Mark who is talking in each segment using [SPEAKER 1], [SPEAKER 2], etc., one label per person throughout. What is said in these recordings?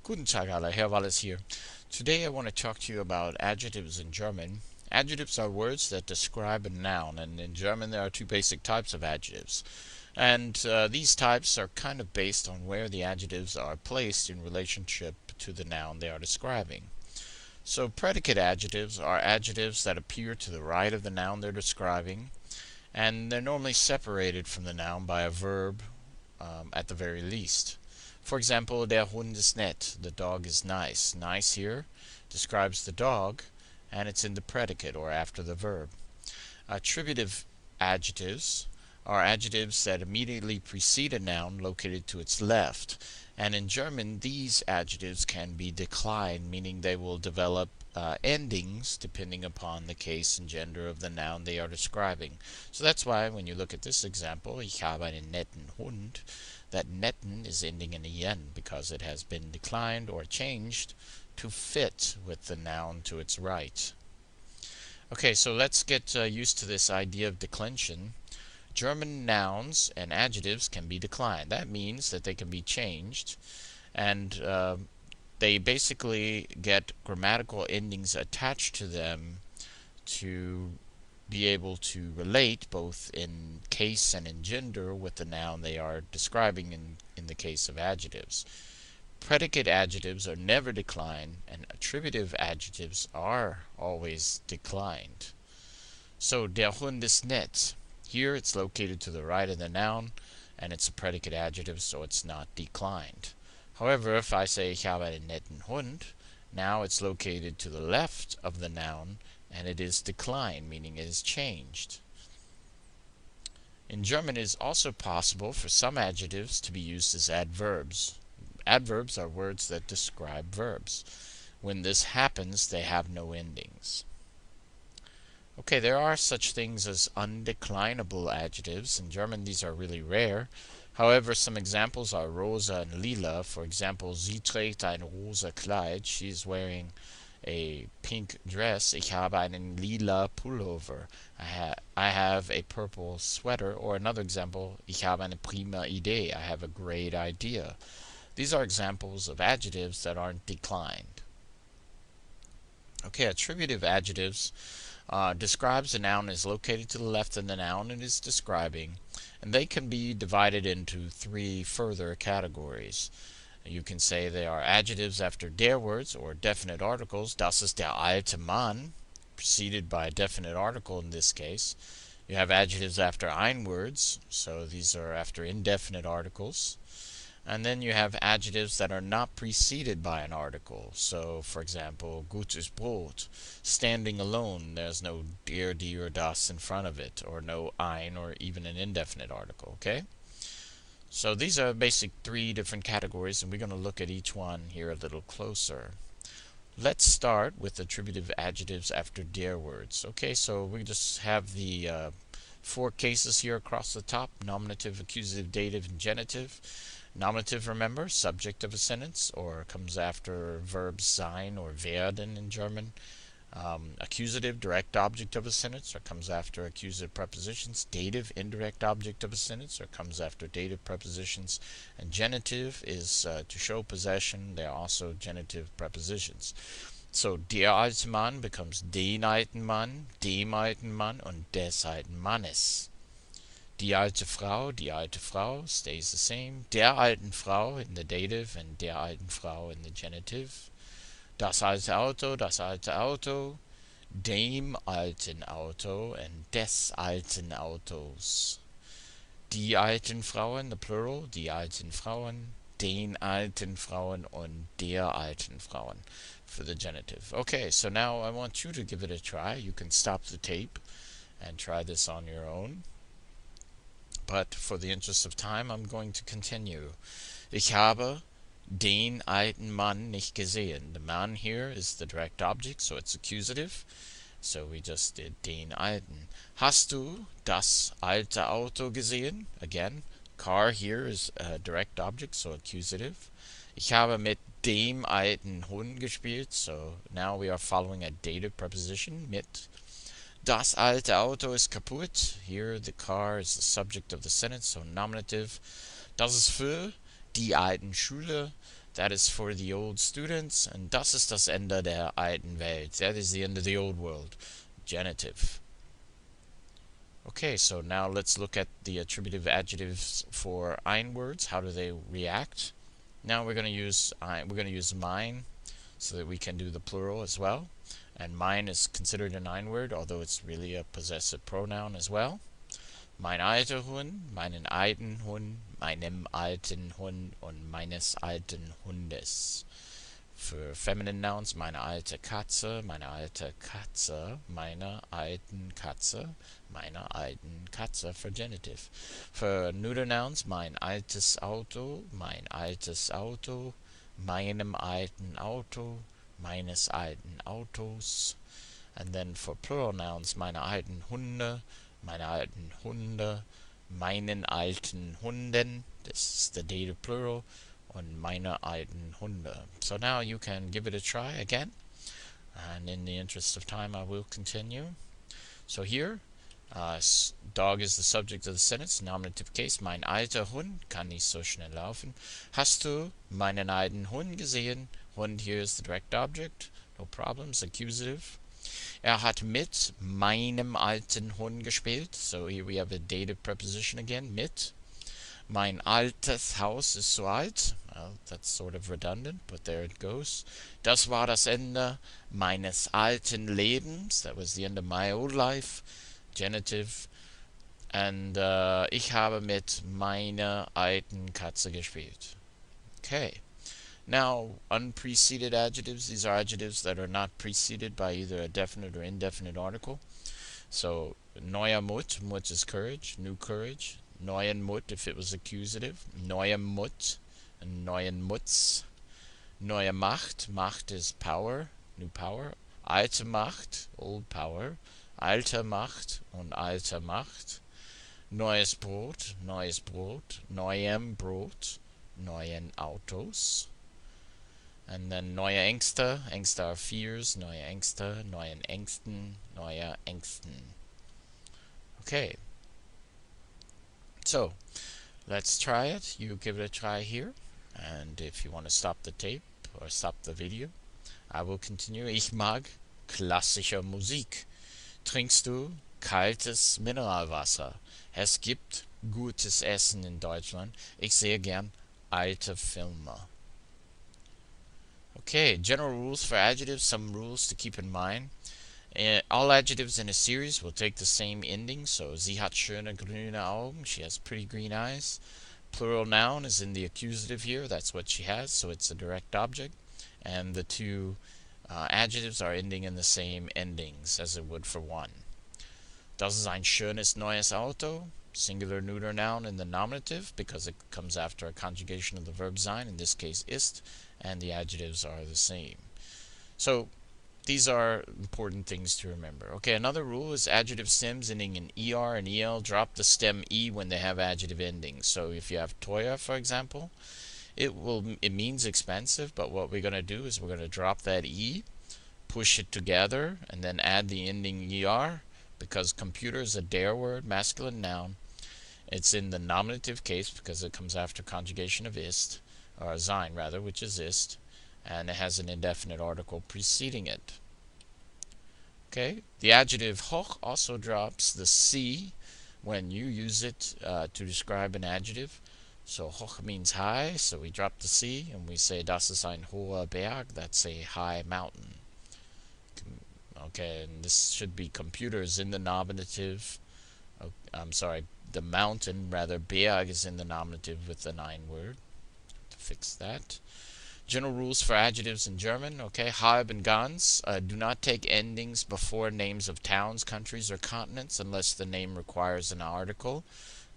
[SPEAKER 1] Guten Tag alle, Herr Wallis here. Today I want to talk to you about adjectives in German. Adjectives are words that describe a noun, and in German there are two basic types of adjectives. And these types are kind of based on where the adjectives are placed in relationship to the noun they are describing. So predicate adjectives are adjectives that appear to the right of the noun they're describing, and they're normally separated from the noun by a verb at the very least. For example, der Hund ist nett, the dog is nice. Nice here describes the dog, and it's in the predicate or after the verb. Attributive adjectives are adjectives that immediately precede a noun located to its left. And in German, these adjectives can be declined, meaning they will develop endings depending upon the case and gender of the noun they are describing. So that's why when you look at this example, ich habe einen netten Hund, that netten is ending in en because it has been declined or changed to fit with the noun to its right. Okay, so let's get used to this idea of declension. German nouns and adjectives can be declined. That means that they can be changed, and they basically get grammatical endings attached to them to be able to relate both in case and in gender with the noun they are describing in the case of adjectives. Predicate adjectives are never declined, and attributive adjectives are always declined. So, der Hund ist nett. Here it's located to the right of the noun, and it's a predicate adjective, so it's not declined. However, if I say ich habe einen netten Hund, now it's located to the left of the noun, and it is declined, meaning it is changed. In German, it is also possible for some adjectives to be used as adverbs. Adverbs are words that describe verbs. When this happens, they have no endings. Okay, there are such things as undeclinable adjectives. In German, these are really rare. However, some examples are rosa and lila. For example, sie trägt ein rosa Kleid. She is wearing a pink dress. Ich habe einen lila Pullover. I have a purple sweater. Or another example, ich habe eine prima Idee. I have a great idea. These are examples of adjectives that aren't declined. Okay, attributive adjectives describes a noun is located to the left of the noun it is describing, and they can be divided into three further categories. You can say they are adjectives after der words or definite articles. Das ist der alte Mann, preceded by a definite article in this case. You have adjectives after ein words, so these are after indefinite articles. And then you have adjectives that are not preceded by an article. So, for example, gutes Brot, standing alone, there's no der, die, or das in front of it, or no ein, or even an indefinite article, okay? So these are basic three different categories, and we're going to look at each one here a little closer. Let's start with attributive adjectives after der words. Okay, so we just have the four cases here across the top: nominative, accusative, dative, and genitive. Nominative, remember, subject of a sentence, or comes after verbs sein or werden in German. Accusative, direct object of a sentence, or comes after accusative prepositions. Dative, indirect object of a sentence, or comes after dative prepositions. And genitive is to show possession. They are also genitive prepositions. So der alte Mann becomes den alten Mann, dem alten Mann, und des alten Mannes. Die alte Frau stays the same. Der alten Frau in the dative, and der alten Frau in the genitive. Das alte Auto, dem alten Auto, and des alten Autos. Die alten Frauen, the plural, die alten Frauen, den alten Frauen, und der alten Frauen for the genitive. Okay, so now I want you to give it a try. You can stop the tape and try this on your own. But for the interest of time, I'm going to continue. Ich habe den alten Mann nicht gesehen. The Mann here is the direct object, so it's accusative. So we just did den alten. Hast du das alte Auto gesehen? Again, car here is a direct object, so accusative. Ich habe mit dem alten Hund gespielt, so now we are following a dative preposition, mit. Das alte Auto ist kaputt. Here the car is the subject of the sentence, so nominative. Das ist für die alten Schule. That is for the old students, and das ist das Ende der alten Welt. That is the end of the old world. Genitive. Okay, so now let's look at the attributive adjectives for ein words. How do they react? Now we're going to use mine so that we can do the plural as well. And mine is considered an ein word, although it's really a possessive pronoun as well. Mein alter Hund, meinen alten Hund, meinem alten Hund und meines alten Hundes. For feminine nouns, meine alte Katze, meine alte Katze, meiner alten Katze, meiner alten Katze for genitive. For neuter nouns, mein altes Auto, meinem alten Auto, meines alten Autos. And then for plural nouns, meine alten Hunde, meine alten Hunde, meinen alten Hunden. This is the dative plural. Und meine alten Hunde. So now you can give it a try again. And in the interest of time, I will continue. So here, dog is the subject of the sentence, nominative case. Mein alter Hund kann nicht so schnell laufen. Hast du meinen alten Hund gesehen? Hund here is the direct object. No problems. Accusative. Hat mit meinem alten Hund gespielt. So here we have a dative preposition again, mit. Mein altes Haus ist so alt. Well, that's sort of redundant, but there it goes. Das war das Ende meines alten Lebens. That was the end of my old life. Genitive. And ich habe mit meiner alten Katze gespielt. Okay. Now, unpreceded adjectives. These are adjectives that are not preceded by either a definite or indefinite article. So, neuer Mut. Mut is courage. New courage. Neuen Mut if it was accusative. Neue Mut and neuen Mutz. Neue Macht. Macht is power, new power. Alte Macht, old power. Alte Macht und alte Macht. Neues Brot, neues Brot. Neuem Brot, neuen Autos. And then neue Ängste. Ängste are fears. Neue Ängste, neuen Ängsten, neue Ängsten. Okay. So, let's try it. You give it a try here. And if you want to stop the tape or stop the video, I will continue. Ich mag klassische Musik. Trinkst du kaltes Mineralwasser? Es gibt gutes Essen in Deutschland. Ich sehe gern alte Filme. Okay, general rules for adjectives. Some rules to keep in mind. All adjectives in a series will take the same ending. So, sie hat schöne grüne Augen. She has pretty green eyes. Plural noun is in the accusative here. That's what she has. So, it's a direct object. And the two adjectives are ending in the same endings as it would for one. Das ist ein schönes neues Auto. Singular neuter noun in the nominative because it comes after a conjugation of the verb sein. In this case, ist. And the adjectives are the same. So, these are important things to remember. Okay, another rule is adjective stems ending in er and el. Drop the stem e when they have adjective endings. So if you have teuer, for example, it means expensive, but what we're going to do is we're going to drop that e, push it together, and then add the ending er, because computer is a der word, masculine noun. It's in the nominative case because it comes after conjugation of ist, or sein rather, which is ist. And it has an indefinite article preceding it. Okay, the adjective hoch also drops the C when you use it to describe an adjective. So hoch means high, so we drop the C and we say das ist ein hoher Berg, that's a high mountain. Okay, and this should be computers in the nominative. I'm sorry, the mountain, rather, Berg is in the nominative with the ein word. To fix that. General rules for adjectives in German. Okay, halb and ganz. Do not take endings before names of towns, countries, or continents unless the name requires an article.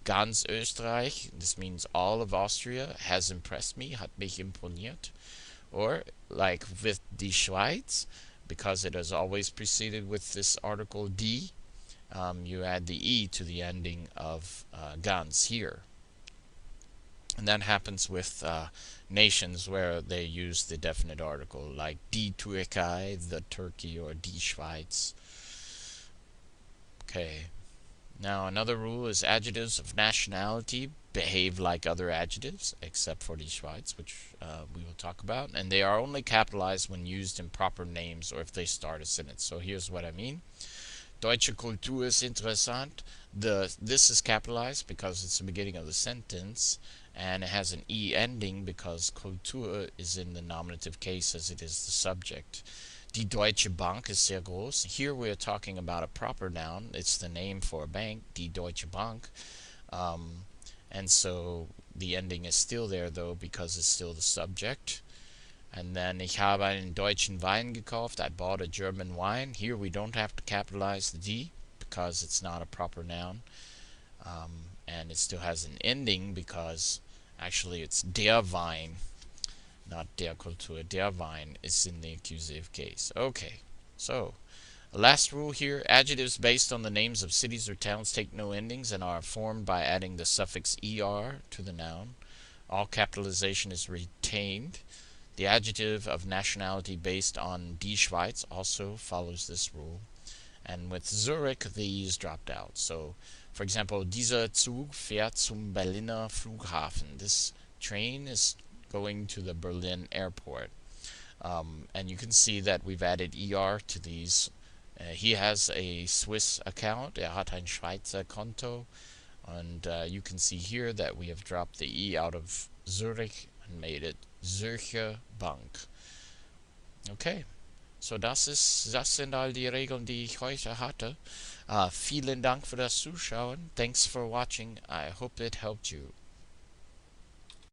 [SPEAKER 1] Ganz Österreich, this means all of Austria, has impressed me, hat mich imponiert. Or, like with die Schweiz, because it is always preceded with this article die, you add the e to the ending of ganz here. And that happens with nations where they use the definite article, like die Türkei, the Turkey, or die Schweiz. Okay. Now, another rule is adjectives of nationality behave like other adjectives, except for die Schweiz, which we will talk about, and they are only capitalized when used in proper names or if they start a sentence. So here's what I mean. Deutsche Kultur ist interessant. This is capitalized because it's the beginning of the sentence, and it has an E ending because Kultur is in the nominative case as it is the subject. Die Deutsche Bank ist sehr groß. Here we are talking about a proper noun. It's the name for a bank, Die Deutsche Bank. And so the ending is still there though because it's still the subject. And then ich habe einen deutschen Wein gekauft. I bought a German wine. Here we don't have to capitalize the D because it's not a proper noun. And it still has an ending because actually it's der Wein, not der Kultur. Der Wein is in the accusative case. Okay, so last rule here, adjectives based on the names of cities or towns take no endings and are formed by adding the suffix er to the noun. All capitalization is retained. The adjective of nationality based on die Schweiz also follows this rule. And with Zurich, the E is dropped out. So, for example, dieser Zug fährt zum Berliner Flughafen. This train is going to the Berlin airport. And you can see that we've added ER to these. He has a Swiss account. Hat ein Schweizer Konto. And you can see here that we have dropped the E out of Zurich and made it Zürcher Bank. Okay, so das sind all die Regeln, die ich heute hatte. Vielen Dank für das Zuschauen. Thanks for watching. I hope it helped you.